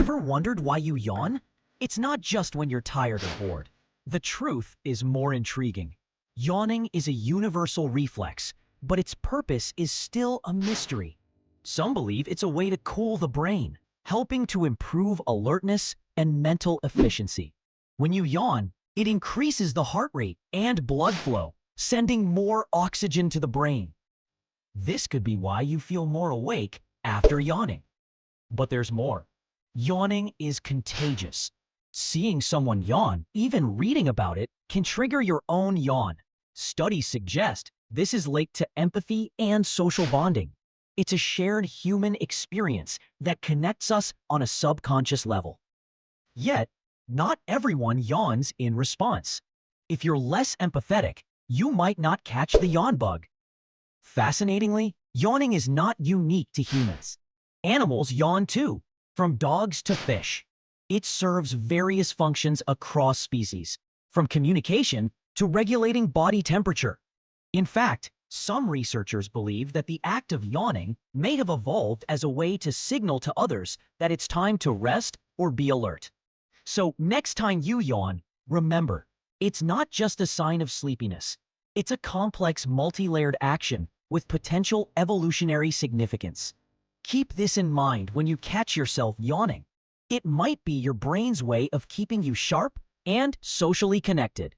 Ever wondered why you yawn? It's not just when you're tired or bored. The truth is more intriguing. Yawning is a universal reflex, but its purpose is still a mystery. Some believe it's a way to cool the brain, helping to improve alertness and mental efficiency. When you yawn, it increases the heart rate and blood flow, sending more oxygen to the brain. This could be why you feel more awake after yawning. But there's more. Yawning is contagious. Seeing someone yawn, even reading about it, can trigger your own yawn. Studies suggest this is linked to empathy and social bonding. It's a shared human experience that connects us on a subconscious level. Yet, not everyone yawns in response. If you're less empathetic, you might not catch the yawn bug. Fascinatingly, yawning is not unique to humans. Animals yawn too, from dogs to fish. It serves various functions across species, from communication to regulating body temperature. In fact, some researchers believe that the act of yawning may have evolved as a way to signal to others that it's time to rest or be alert. So next time you yawn, remember, it's not just a sign of sleepiness. It's a complex, multi-layered action with potential evolutionary significance. Keep this in mind when you catch yourself yawning. It might be your brain's way of keeping you sharp and socially connected.